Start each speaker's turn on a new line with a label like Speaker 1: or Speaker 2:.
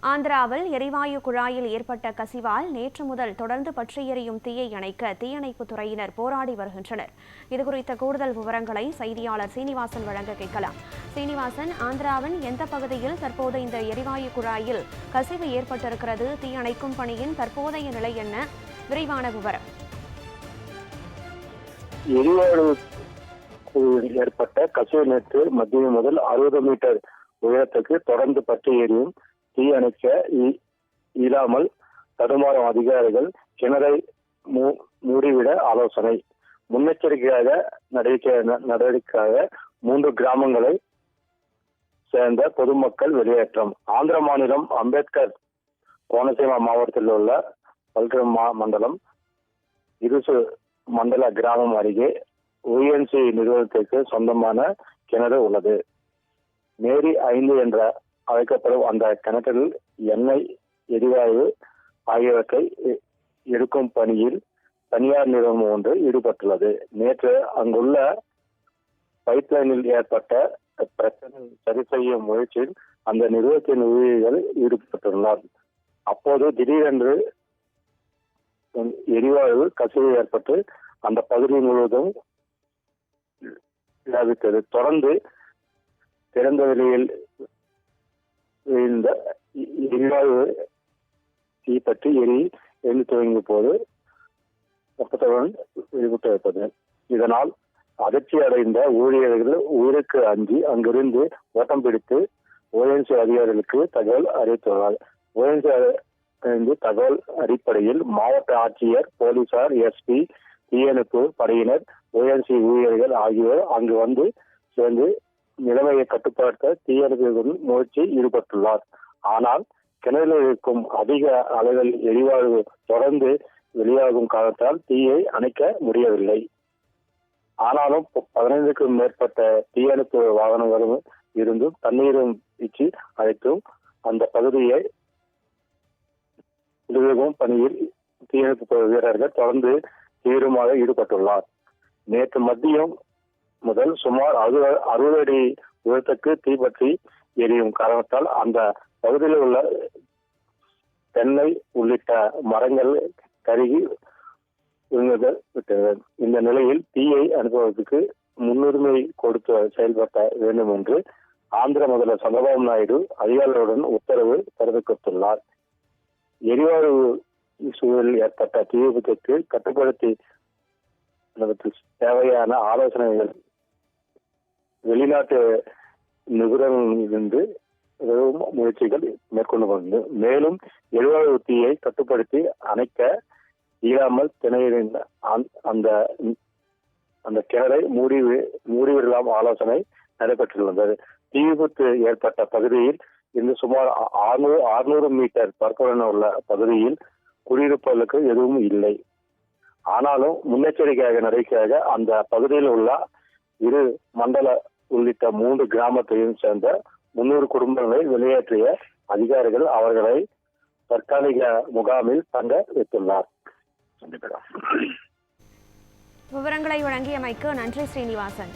Speaker 1: ஆந்திராவில் எரிவாயு குழாயில் ஏற்பட்ட கசிவால் நேற்று முதல் தொடர்ந்து பற்றி எரியும் தீயை அணைக்க தீயணைப்பு துறையினர் போராடி வருகின்றனர். இதுகுறித்த கூடுதல் விவரங்களை செய்தியாளர் சீனிவாசன் வழங்க கேட்கலாம். சீனிவாசன், ஆந்திராவின் எந்த பகுதியில் தற்போது இந்த எரிவாயு குழாயில் கசிவு ஏற்பட்டிருக்கிறது? தீயணைக்கும் பணியின் தற்போதைய நிலை என்ன? விரைவான விவரம்.
Speaker 2: எரிவாயு ஏற்பட்ட கசிவு நேற்று மத்தியம் முதல் 60 மீட்டர் உயரத்துக்கு தொடர்ந்து பற்றி எரியும் தீ அணைக்க இயலாமல் தடுமாறும் அதிகாரிகள் கிணறை மூடிவிட ஆலோசனை. முன்னெச்சரிக்கையாக நடவடிக்கையாக 3 கிராமங்களை சேர்ந்த பொதுமக்கள் வெளியேற்றம். ஆந்திர மாநிலம் அம்பேத்கர் கோனசீமா மாவட்டத்தில் உள்ள பல்கர் மண்டலம் இருசு மண்டல கிராமம் அருகே ONGC நிறுவனத்திற்கு சொந்தமான கிணறு உள்ளது. மேரி 5 என்ற அழைக்கப்படும் அந்த கிணற்றில் எண்ணெய், எரிவாயு ஆகியவற்றை எடுக்கும் பணியில் தனியார் நிறுவனம் ஒன்று ஈடுபட்டுள்ளது. நேற்று அங்குள்ள பைப்லைனில் ஏற்பட்ட பிரச்சனை சரி செய்யும் முயற்சியில் அந்த நிறுவனத்தின் ஊழியர்கள் ஈடுபட்டுள்ளனர். அப்போது திடீரென்று எரிவாயு கசிவு ஏற்பட்டு அந்த பகுதி முழுவதும் வியாபித்தது. தொடர்ந்து திறந்த வெளியில் இந்த எரிவாயு தீப்பற்றி எரிந்து துவங்கிய போது வெப்பத்துடன் வெளிப்பட்டு வைப்பது. இதனால் அதிர்ச்சி அடைந்த ஊழியர்கள் உயிருக்கு அஞ்சி அங்கிருந்து ஓட்டம் பிடித்து ONGC அதிகாரிகளுக்கு தகவல் அறிவித்துள்ளார். ONGC தகவல் அடிப்படையில் மாவட்ட ஆட்சியர், போலீசார், SP, தீயணைப்பு படையினர், ONGC ஊழியர்கள் ஆகியோர் அங்கு வந்து சேர்ந்து நிலைமையை கட்டுப்படுத்த தீயணைப்பு முயற்சி ஈடுபட்டுள்ளார். ஆனால் கிணறில் இருக்கும் அதிக அளவில் எரிவாயு தொடர்ந்து வெளியாகும் காரணத்தால் தீயை அணைக்க முடியவில்லை. ஆனாலும் 15க்கும் மேற்பட்ட தீயணைப்பு வாகனங்களும் இருந்தும் தண்ணீரும் வீச்சு அழைத்தும் அந்த பகுதியை விடுவிக்கும் பணியில் தீயணைப்பு வீரர்கள் தொடர்ந்து தீவிரமாக ஈடுபட்டுள்ளார். நேற்று மதியம் முதல் சுமார் 60 அடி உயரத்துக்கு தீப்பற்றி எரியும் காரணத்தால் அந்த பகுதியில் உள்ள தென்னை உள்ளிட்ட மரங்கள் கருகி விட்டது. இந்த நிலையில் தீயை அனுப்புவதற்கு முன்னுரிமை கொடுத்து செயல்பட வேண்டும் என்று ஆந்திர முதல்வர் சந்திரபாபு நாயுடு அதிகாரிகளுடன் உத்தரவு பிறப்பித்துள்ளார். எரிவாயு சூழலில் ஏற்பட்ட தீ விபத்துக்கு கட்டுப்படுத்தி தேவையான ஆலோசனைகள் வெளிநாட்டு நிபுணர்களிலிருந்து முயற்சிகள் மேற்கொண்டு வந்தது. மேலும் எரிவாயு தீயை கட்டுப்படுத்தி அணைக்க இயலாமல் திணறிந்த அந்த கிணறை மூடிவிடலாம் ஆலோசனை நடைபெற்றுள்ளது. தீ விபத்து ஏற்பட்ட பகுதியில் இன்று சுமார் 600 மீட்டர் பரப்புடன் உள்ள பகுதியில் குடியிருப்புகளுக்கு எதுவும் இல்லை. ஆனாலும் முன்னெச்சரிக்கையாக நடவடிக்கையாக அந்த பகுதியில் உள்ள இரு மண்டல உள்ளிட்ட 3 கிராமத்தையும் சேர்ந்த 300 குடும்பங்களை வெளியேற்றிய அதிகாரிகள் அவர்களை தற்காலிக முகாமில் தங்க வைத்துள்ளார்.
Speaker 1: விவரங்களை வழங்கியமைக்கு நன்றி, ஸ்ரீனிவாசன்.